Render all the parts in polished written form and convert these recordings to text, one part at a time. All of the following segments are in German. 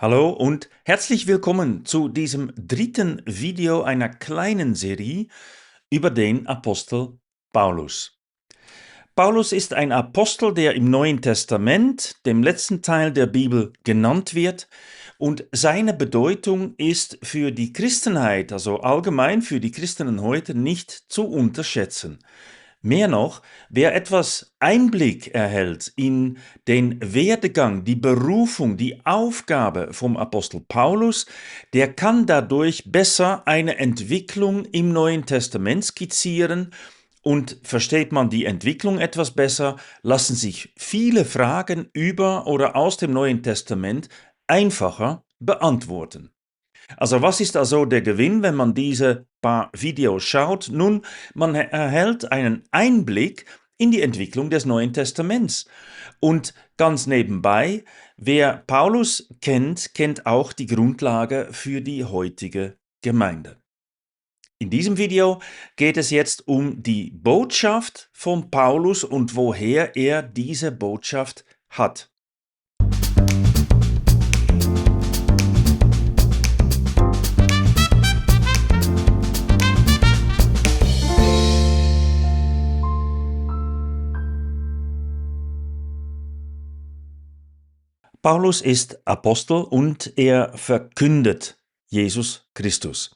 Hallo und herzlich willkommen zu diesem dritten Video einer kleinen Serie über den Apostel Paulus. Paulus ist ein Apostel, der im Neuen Testament, dem letzten Teil der Bibel, genannt wird, und seine Bedeutung ist für die Christenheit, also allgemein für die Christen heute, nicht zu unterschätzen. Mehr noch, wer etwas Einblick erhält in den Werdegang, die Berufung, die Aufgabe vom Apostel Paulus, der kann dadurch besser eine Entwicklung im Neuen Testament skizzieren, und versteht man die Entwicklung etwas besser, lassen sich viele Fragen über oder aus dem Neuen Testament einfacher beantworten. Also was ist also der Gewinn, wenn man diese paar Videos schaut? Nun, man erhält einen Einblick in die Entwicklung des Neuen Testaments. Und ganz nebenbei, wer Paulus kennt, kennt auch die Grundlage für die heutige Gemeinde. In diesem Video geht es jetzt um die Botschaft von Paulus und woher er diese Botschaft hat. Paulus ist Apostel und er verkündet Jesus Christus.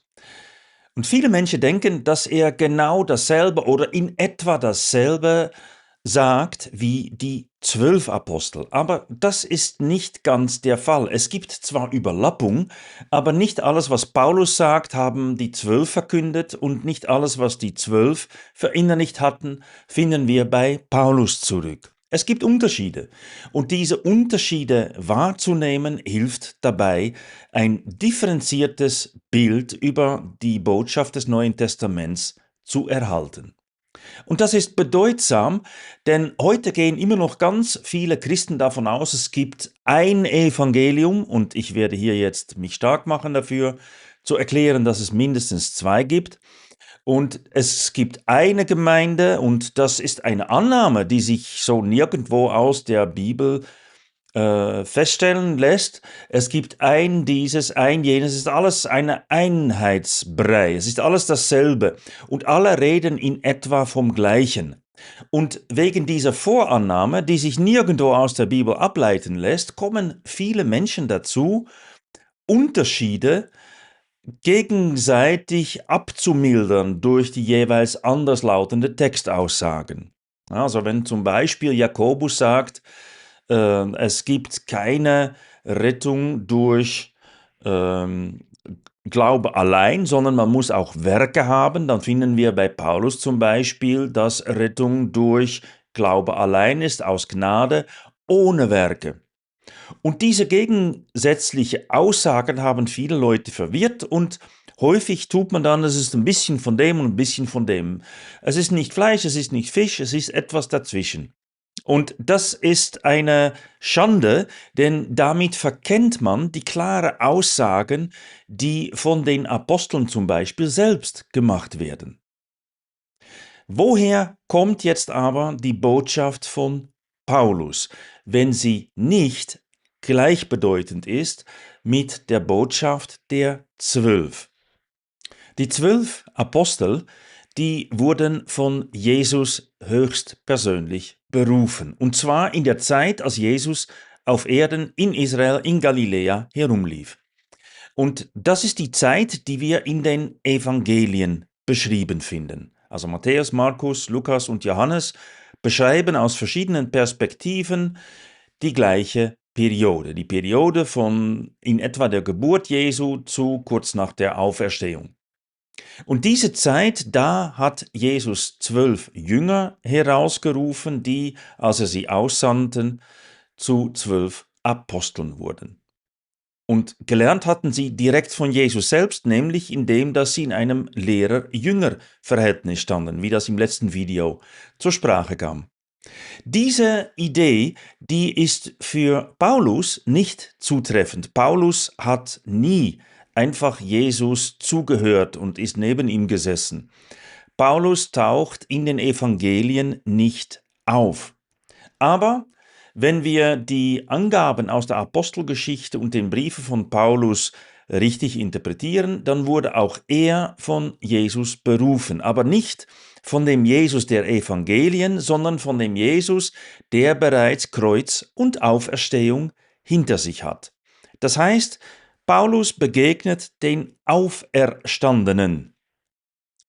Und viele Menschen denken, dass er genau dasselbe oder in etwa dasselbe sagt wie die 12 Apostel. Aber das ist nicht ganz der Fall. Es gibt zwar Überlappung, aber nicht alles, was Paulus sagt, haben die 12 verkündet, und nicht alles, was die 12 verinnerlicht hatten, finden wir bei Paulus zurück. Es gibt Unterschiede, und diese Unterschiede wahrzunehmen hilft dabei, ein differenziertes Bild über die Botschaft des Neuen Testaments zu erhalten. Und das ist bedeutsam, denn heute gehen immer noch ganz viele Christen davon aus, es gibt ein Evangelium, und ich werde hier jetzt mich stark machen dafür, zu erklären, dass es mindestens zwei gibt. Und es gibt eine Gemeinde, und das ist eine Annahme, die sich so nirgendwo aus der Bibel feststellen lässt. Es gibt ein dieses, ein jenes, es ist alles eine Einheitsbrei, es ist alles dasselbe, und alle reden in etwa vom Gleichen. Und wegen dieser Vorannahme, die sich nirgendwo aus der Bibel ableiten lässt, kommen viele Menschen dazu, Unterschiede gegenseitig abzumildern durch die jeweils anderslautende Textaussagen. Also wenn zum Beispiel Jakobus sagt, es gibt keine Rettung durch Glaube allein, sondern man muss auch Werke haben, dann finden wir bei Paulus zum Beispiel, dass Rettung durch Glaube allein ist, aus Gnade, ohne Werke. Und diese gegensätzlichen Aussagen haben viele Leute verwirrt, und häufig tut man dann, es ist ein bisschen von dem und ein bisschen von dem. Es ist nicht Fleisch, es ist nicht Fisch, es ist etwas dazwischen. Und das ist eine Schande, denn damit verkennt man die klaren Aussagen, die von den Aposteln zum Beispiel selbst gemacht werden. Woher kommt jetzt aber die Botschaft von Paulus, wenn sie nicht gleichbedeutend ist mit der Botschaft der 12? Die 12 Apostel, die wurden von Jesus höchstpersönlich berufen. Und zwar in der Zeit, als Jesus auf Erden in Israel, in Galiläa herumlief. Und das ist die Zeit, die wir in den Evangelien beschrieben finden. Also Matthäus, Markus, Lukas und Johannes beschreiben aus verschiedenen Perspektiven die gleiche Periode. Die Periode von in etwa der Geburt Jesu zu kurz nach der Auferstehung. Und diese Zeit, da hat Jesus 12 Jünger herausgerufen, die, als er sie aussandten, zu 12 Aposteln wurden. Und gelernt hatten sie direkt von Jesus selbst, nämlich indem, dass sie in einem Lehrer-Jünger-Verhältnis standen, wie das im letzten Video zur Sprache kam. Diese Idee, die ist für Paulus nicht zutreffend. Paulus hat nie einfach Jesus zugehört und ist neben ihm gesessen. Paulus taucht in den Evangelien nicht auf. Aber Wenn wir die Angaben aus der Apostelgeschichte und den Briefen von Paulus richtig interpretieren, dann wurde auch er von Jesus berufen, aber nicht von dem Jesus der Evangelien, sondern von dem Jesus, der bereits Kreuz und Auferstehung hinter sich hat. Das heißt, Paulus begegnet den Auferstandenen.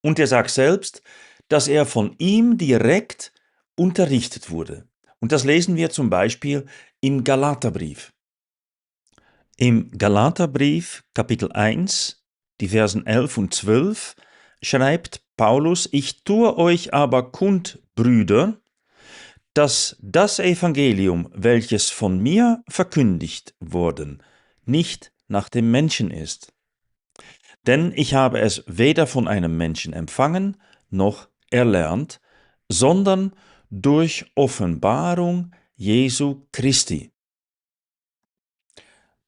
Und er sagt selbst, dass er von ihm direkt unterrichtet wurde. Und das lesen wir zum Beispiel im Galaterbrief. Im Galaterbrief Kapitel 1, die Versen 11 und 12, schreibt Paulus: Ich tue euch aber kund, Brüder, dass das Evangelium, welches von mir verkündigt worden, nicht nach dem Menschen ist. Denn ich habe es weder von einem Menschen empfangen, noch erlernt, sondern durch Offenbarung Jesu Christi.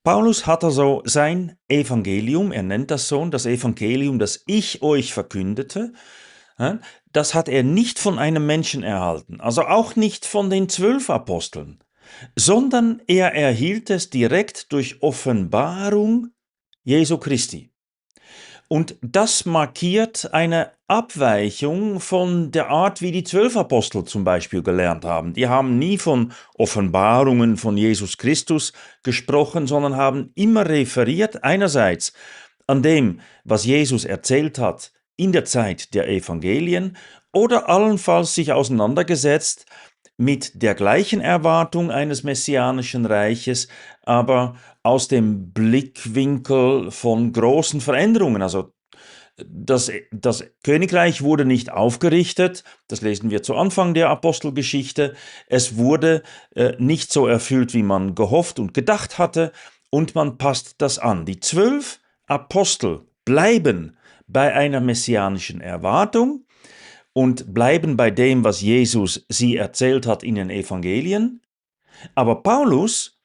Paulus hat also sein Evangelium, er nennt das so, das Evangelium, das ich euch verkündete, das hat er nicht von einem Menschen erhalten, also auch nicht von den 12 Aposteln, sondern er erhielt es direkt durch Offenbarung Jesu Christi. Und das markiert eine Abweichung von der Art, wie die 12 Apostel zum Beispiel gelernt haben. Die haben nie von Offenbarungen von Jesus Christus gesprochen, sondern haben immer referiert einerseits an dem, was Jesus erzählt hat in der Zeit der Evangelien oder allenfalls sich auseinandergesetzt mit der gleichen Erwartung eines messianischen Reiches, aber aus dem Blickwinkel von großen Veränderungen. Also das Königreich wurde nicht aufgerichtet, das lesen wir zu Anfang der Apostelgeschichte. Es wurde nicht so erfüllt, wie man gehofft und gedacht hatte, und man passt das an. Die 12 Apostel bleiben bei einer messianischen Erwartung und bleiben bei dem, was Jesus sie erzählt hat in den Evangelien. Aber Paulus,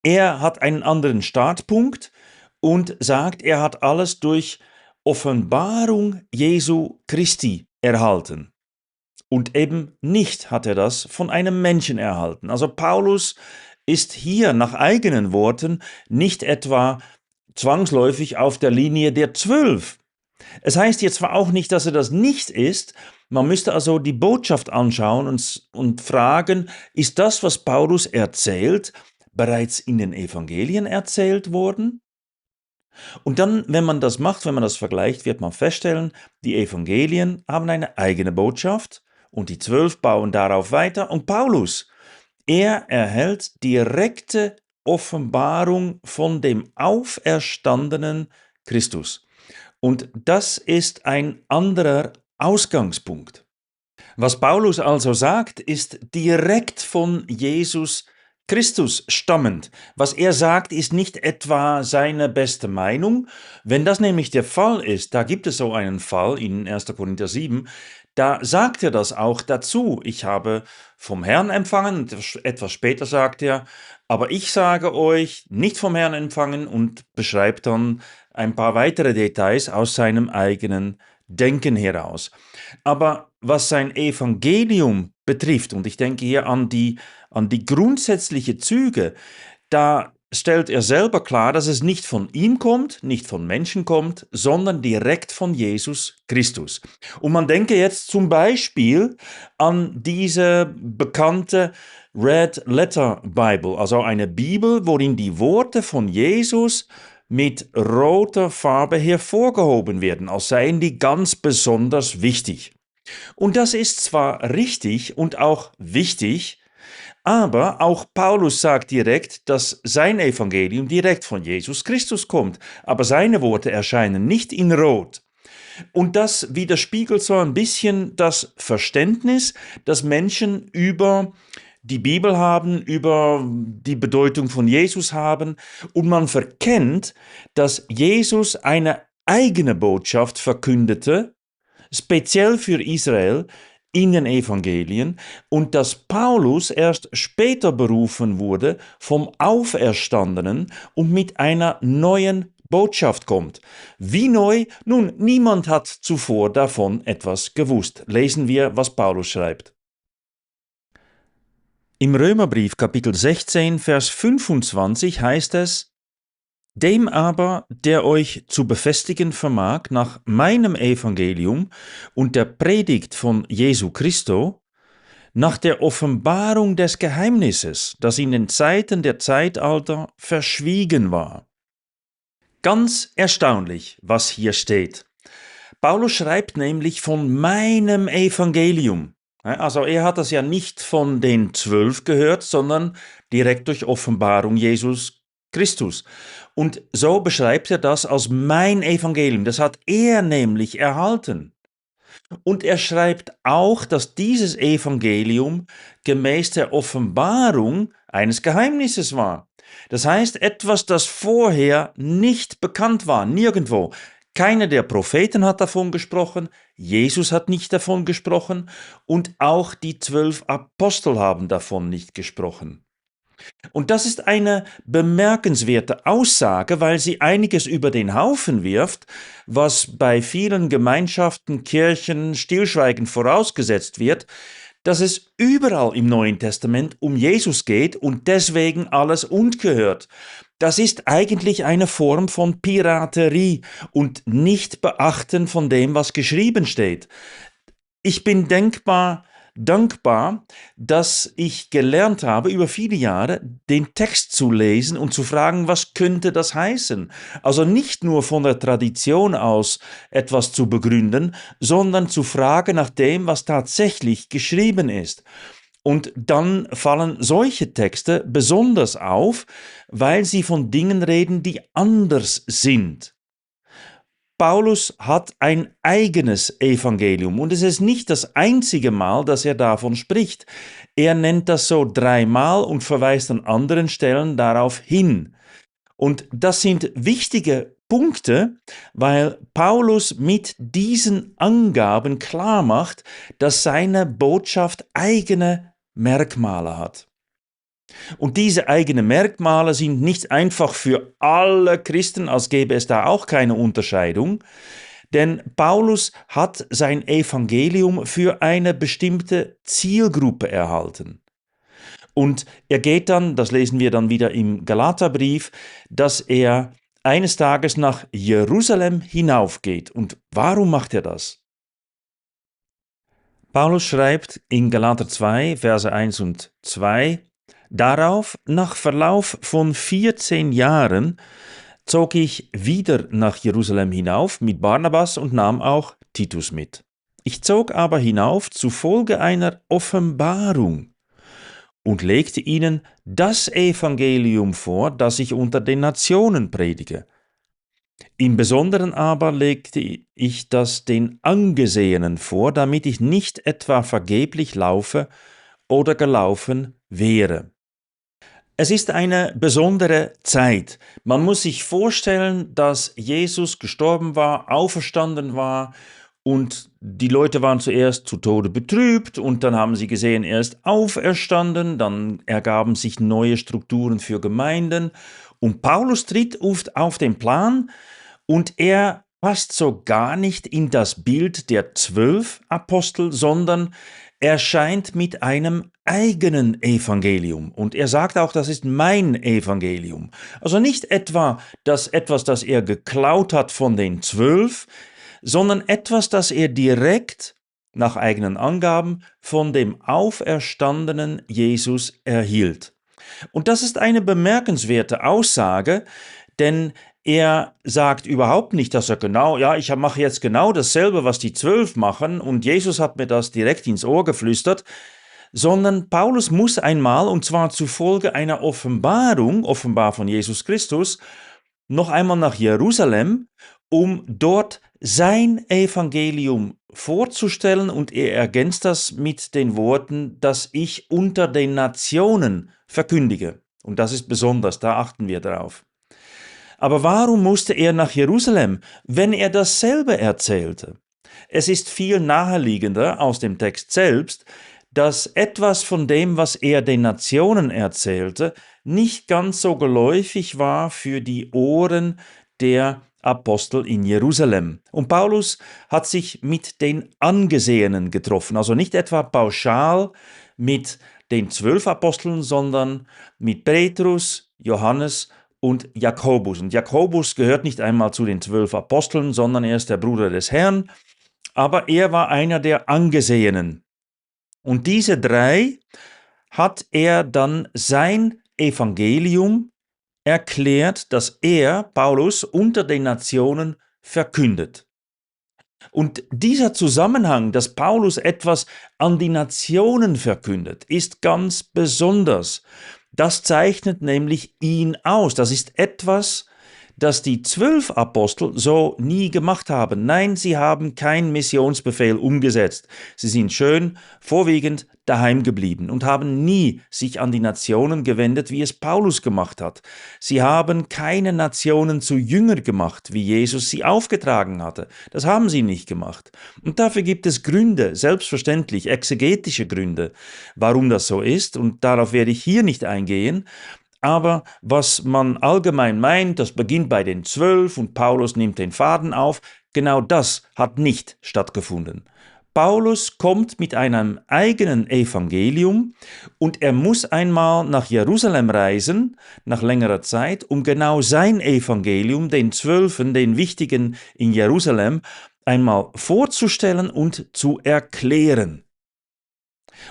er hat einen anderen Startpunkt und sagt, er hat alles durch Offenbarung Jesu Christi erhalten. Und eben nicht hat er das von einem Menschen erhalten. Also Paulus ist hier nach eigenen Worten nicht etwa zwangsläufig auf der Linie der 12. Es heißt jetzt zwar auch nicht, dass er das nicht ist, man müsste also die Botschaft anschauen und fragen, ist das, was Paulus erzählt, bereits in den Evangelien erzählt worden? Und dann, wenn man das macht, wenn man das vergleicht, wird man feststellen, die Evangelien haben eine eigene Botschaft und die 12 bauen darauf weiter. Und Paulus, er erhält direkte Offenbarung von dem auferstandenen Christus. Und das ist ein anderer Ausgangspunkt. Was Paulus also sagt, ist direkt von Jesus Christus stammend. Was er sagt, ist nicht etwa seine beste Meinung. Wenn das nämlich der Fall ist, da gibt es so einen Fall in 1. Korinther 7, da sagt er das auch dazu. Ich habe vom Herrn empfangen, etwas später sagt er, aber ich sage euch, nicht vom Herrn empfangen, und beschreibt dann ein paar weitere Details aus seinem eigenen Denken heraus. Aber was sein Evangelium betrifft, und ich denke hier an die grundsätzliche Züge, da stellt er selber klar, dass es nicht von ihm kommt, nicht von Menschen kommt, sondern direkt von Jesus Christus. Und man denke jetzt zum Beispiel an diese bekannte Red Letter Bible, also eine Bibel, worin die Worte von Jesus mit roter Farbe hervorgehoben werden, als seien die ganz besonders wichtig. Und das ist zwar richtig und auch wichtig, aber auch Paulus sagt direkt, dass sein Evangelium direkt von Jesus Christus kommt, aber seine Worte erscheinen nicht in Rot. Und das widerspiegelt so ein bisschen das Verständnis, das Menschen über die Bibel haben, über die Bedeutung von Jesus haben, und man verkennt, dass Jesus eine eigene Botschaft verkündete, speziell für Israel, in den Evangelien, und dass Paulus erst später berufen wurde vom Auferstandenen und mit einer neuen Botschaft kommt. Wie neu? Nun, niemand hat zuvor davon etwas gewusst. Lesen wir, was Paulus schreibt. Im Römerbrief Kapitel 16, Vers 25 heißt es: Dem aber, der euch zu befestigen vermag nach meinem Evangelium und der Predigt von Jesu Christo, nach der Offenbarung des Geheimnisses, das in den Zeiten der Zeitalter verschwiegen war. Ganz erstaunlich, was hier steht. Paulus schreibt nämlich von meinem Evangelium. Also er hat das ja nicht von den 12 gehört, sondern direkt durch Offenbarung Jesus Christus. Und so beschreibt er das als mein Evangelium. Das hat er nämlich erhalten. Und er schreibt auch, dass dieses Evangelium gemäß der Offenbarung eines Geheimnisses war. Das heißt, etwas, das vorher nicht bekannt war, nirgendwo. Keiner der Propheten hat davon gesprochen, Jesus hat nicht davon gesprochen und auch die 12 Apostel haben davon nicht gesprochen. Und das ist eine bemerkenswerte Aussage, weil sie einiges über den Haufen wirft, was bei vielen Gemeinschaften, Kirchen stillschweigend vorausgesetzt wird, dass es überall im Neuen Testament um Jesus geht und deswegen alles und gehört. Das ist eigentlich eine Form von Piraterie und Nicht-Beachten von dem, was geschrieben steht. Ich bin dankbar, dass ich gelernt habe, über viele Jahre den Text zu lesen und zu fragen, was könnte das heißen? Also nicht nur von der Tradition aus etwas zu begründen, sondern zu fragen nach dem, was tatsächlich geschrieben ist. Und dann fallen solche Texte besonders auf, weil sie von Dingen reden, die anders sind. Paulus hat ein eigenes Evangelium und es ist nicht das einzige Mal, dass er davon spricht. Er nennt das so 3-mal und verweist an anderen Stellen darauf hin. Und das sind wichtige Punkte, weil Paulus mit diesen Angaben klar macht, dass seine Botschaft eigene Merkmale hat. Und diese eigenen Merkmale sind nicht einfach für alle Christen, als gäbe es da auch keine Unterscheidung, denn Paulus hat sein Evangelium für eine bestimmte Zielgruppe erhalten. Und er geht dann, das lesen wir dann wieder im Galaterbrief, dass er eines Tages nach Jerusalem hinaufgeht. Und warum macht er das? Paulus schreibt in Galater 2, Verse 1 und 2: Darauf, nach Verlauf von 14 Jahren, zog ich wieder nach Jerusalem hinauf mit Barnabas und nahm auch Titus mit. Ich zog aber hinauf zufolge einer Offenbarung und legte ihnen das Evangelium vor, das ich unter den Nationen predige. Im Besonderen aber legte ich das den Angesehenen vor, damit ich nicht etwa vergeblich laufe oder gelaufen wäre. Es ist eine besondere Zeit. Man muss sich vorstellen, dass Jesus gestorben war, auferstanden war und die Leute waren zuerst zu Tode betrübt und dann haben sie gesehen, er ist auferstanden, dann ergaben sich neue Strukturen für Gemeinden und Paulus tritt auf den Plan und er passt so gar nicht in das Bild der 12 Apostel, sondern er scheint mit einem eigenen Evangelium. Und er sagt auch, das ist mein Evangelium. Also nicht etwa das er geklaut hat von den 12, sondern etwas, das er direkt nach eigenen Angaben von dem auferstandenen Jesus erhielt. Und das ist eine bemerkenswerte Aussage, denn er sagt überhaupt nicht, dass ich mache jetzt genau dasselbe, was die 12 machen und Jesus hat mir das direkt ins Ohr geflüstert, sondern Paulus muss einmal, und zwar zufolge einer Offenbarung, offenbar von Jesus Christus, noch einmal nach Jerusalem, um dort sein Evangelium vorzustellen, und er ergänzt das mit den Worten, dass ich unter den Nationen verkündige. Und das ist besonders, da achten wir darauf. Aber warum musste er nach Jerusalem, wenn er dasselbe erzählte? Es ist viel naheliegender aus dem Text selbst, dass etwas von dem, was er den Nationen erzählte, nicht ganz so geläufig war für die Ohren der Apostel in Jerusalem. Und Paulus hat sich mit den Angesehenen getroffen, also nicht etwa pauschal mit den 12 Aposteln, sondern mit Petrus, Johannes und Jakobus. Und Jakobus gehört nicht einmal zu den 12 Aposteln, sondern er ist der Bruder des Herrn, aber er war einer der Angesehenen. Und diese drei hat er dann sein Evangelium erklärt, das er, Paulus, unter den Nationen verkündet. Und dieser Zusammenhang, dass Paulus etwas an die Nationen verkündet, ist ganz besonders. Das zeichnet nämlich ihn aus. Das ist etwas, das die 12 Apostel so nie gemacht haben. Nein, sie haben keinen Missionsbefehl umgesetzt. Sie sind schön vorwiegend daheim geblieben und haben nie sich an die Nationen gewendet, wie es Paulus gemacht hat. Sie haben keine Nationen zu Jünger gemacht, wie Jesus sie aufgetragen hatte. Das haben sie nicht gemacht. Und dafür gibt es Gründe, selbstverständlich exegetische Gründe, warum das so ist. Und darauf werde ich hier nicht eingehen. Aber was man allgemein meint, das beginnt bei den 12 und Paulus nimmt den Faden auf, genau das hat nicht stattgefunden. Paulus kommt mit einem eigenen Evangelium und er muss einmal nach Jerusalem reisen, nach längerer Zeit, um genau sein Evangelium, den 12, den wichtigen in Jerusalem, einmal vorzustellen und zu erklären.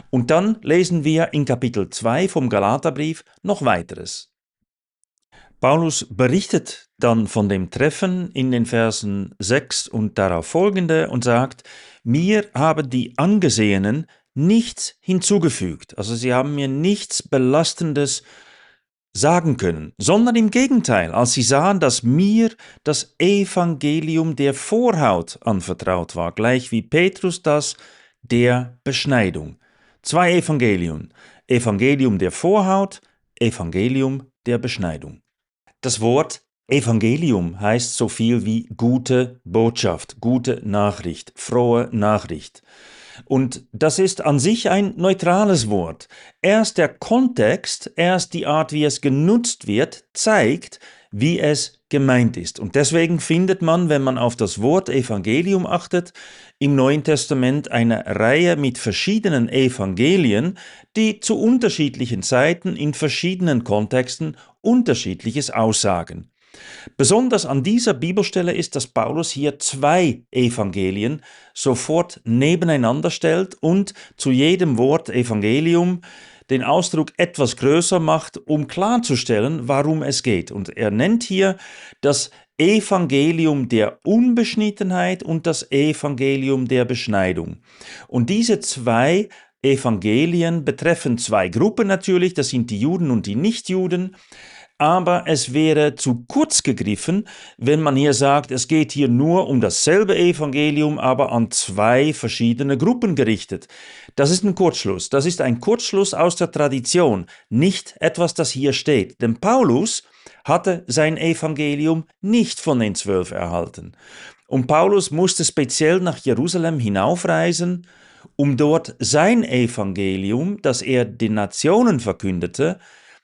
Und dann lesen wir in Kapitel 2 vom Galaterbrief noch weiteres. Paulus berichtet dann von dem Treffen in den Versen 6 und darauf folgende und sagt, mir haben die Angesehenen nichts hinzugefügt, also sie haben mir nichts Belastendes sagen können, sondern im Gegenteil, als sie sahen, dass mir das Evangelium der Vorhaut anvertraut war, gleich wie Petrus das der Beschneidung. 2 Evangelien. Evangelium der Vorhaut, Evangelium der Beschneidung. Das Wort Evangelium heißt so viel wie gute Botschaft, gute Nachricht, frohe Nachricht. Und das ist an sich ein neutrales Wort. Erst der Kontext, erst die Art, wie es genutzt wird, zeigt, wie es gemeint ist. Und deswegen findet man, wenn man auf das Wort Evangelium achtet, im Neuen Testament eine Reihe mit verschiedenen Evangelien, die zu unterschiedlichen Zeiten in verschiedenen Kontexten Unterschiedliches aussagen. Besonders an dieser Bibelstelle ist, dass Paulus hier 2 Evangelien sofort nebeneinander stellt und zu jedem Wort Evangelium den Ausdruck etwas größer macht, um klarzustellen, warum es geht. Und er nennt hier das Evangelium der Unbeschnittenheit und das Evangelium der Beschneidung. Und diese 2 Evangelien betreffen 2 Gruppen natürlich, das sind die Juden und die Nichtjuden. Aber es wäre zu kurz gegriffen, wenn man hier sagt, es geht hier nur um dasselbe Evangelium, aber an 2 verschiedene Gruppen gerichtet. Das ist ein Kurzschluss. Das ist ein Kurzschluss aus der Tradition, nicht etwas, das hier steht. Denn Paulus hatte sein Evangelium nicht von den 12 erhalten. Und Paulus musste speziell nach Jerusalem hinaufreisen, um dort sein Evangelium, das er den Nationen verkündete,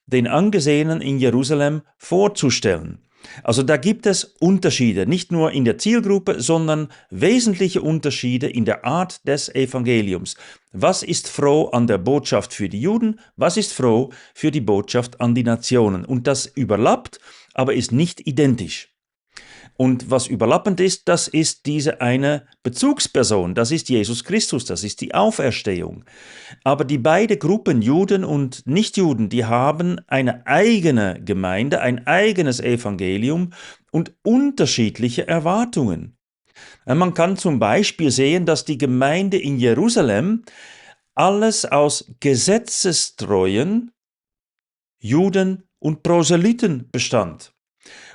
den Angesehenen in Jerusalem vorzustellen. Also da gibt es Unterschiede, nicht nur in der Zielgruppe, sondern wesentliche Unterschiede in der Art des Evangeliums. Was ist froh an der Botschaft für die Juden? Was ist froh für die Botschaft an die Nationen? Und das überlappt, aber ist nicht identisch. Und was überlappend ist, das ist diese eine Bezugsperson, das ist Jesus Christus, das ist die Auferstehung. Aber die beiden Gruppen, Juden und Nichtjuden, die haben eine eigene Gemeinde, ein eigenes Evangelium und unterschiedliche Erwartungen. Man kann zum Beispiel sehen, dass die Gemeinde in Jerusalem alles aus gesetzestreuen Juden und Proselyten bestand.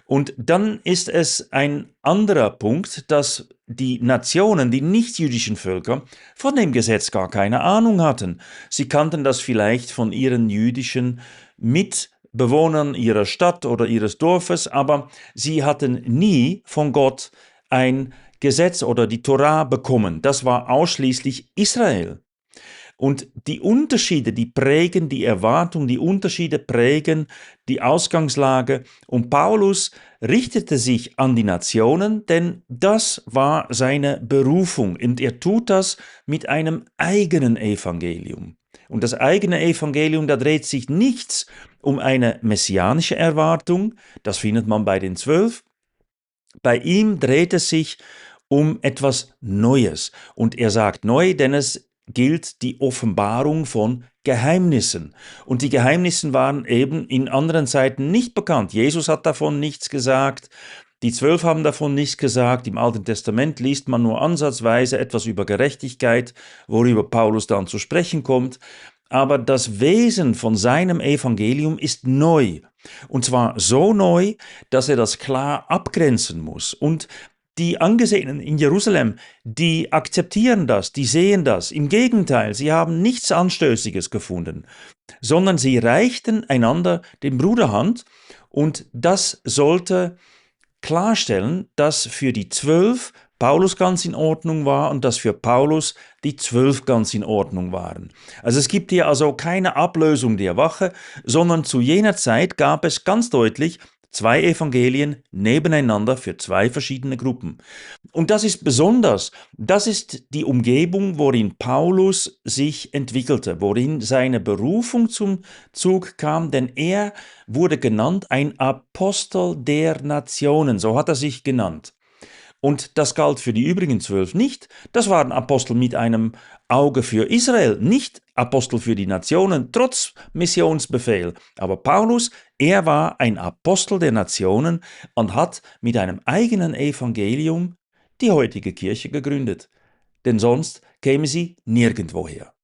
Und dann ist es ein anderer Punkt, dass die Nationen, die nichtjüdischen Völker, von dem Gesetz gar keine Ahnung hatten. Sie kannten das vielleicht von ihren jüdischen Mitbewohnern ihrer Stadt oder ihres Dorfes, aber sie hatten nie von Gott ein Gesetz oder die Torah bekommen. Das war ausschließlich Israel. Und die Unterschiede, die prägen die Erwartung, die Unterschiede prägen die Ausgangslage. Und Paulus richtete sich an die Nationen, denn das war seine Berufung. Und er tut das mit einem eigenen Evangelium. Und das eigene Evangelium, da dreht sich nichts um eine messianische Erwartung, das findet man bei den 12. Bei ihm dreht es sich um etwas Neues. Und er sagt neu, denn es gilt die Offenbarung von Geheimnissen. Und die Geheimnisse waren eben in anderen Zeiten nicht bekannt. Jesus hat davon nichts gesagt. Die 12 haben davon nichts gesagt. Im Alten Testament liest man nur ansatzweise etwas über Gerechtigkeit, worüber Paulus dann zu sprechen kommt. Aber das Wesen von seinem Evangelium ist neu. Und zwar so neu, dass er das klar abgrenzen muss. Und die Angesehenen in Jerusalem, die akzeptieren das, die sehen das. Im Gegenteil, sie haben nichts Anstößiges gefunden, sondern sie reichten einander den Bruderhand, und das sollte klarstellen, dass für die 12 Paulus ganz in Ordnung war und dass für Paulus die 12 ganz in Ordnung waren. Also es gibt hier also keine Ablösung der Wache, sondern zu jener Zeit gab es ganz deutlich 2 Evangelien nebeneinander für 2 verschiedene Gruppen. Und das ist besonders, das ist die Umgebung, worin Paulus sich entwickelte, worin seine Berufung zum Zug kam, denn er wurde genannt ein Apostel der Nationen, so hat er sich genannt. Und das galt für die übrigen 12 nicht. Das waren Apostel mit einem Auge für Israel, nicht Apostel für die Nationen, trotz Missionsbefehl. Aber Paulus, er war ein Apostel der Nationen und hat mit einem eigenen Evangelium die heutige Kirche gegründet. Denn sonst käme sie nirgendwoher.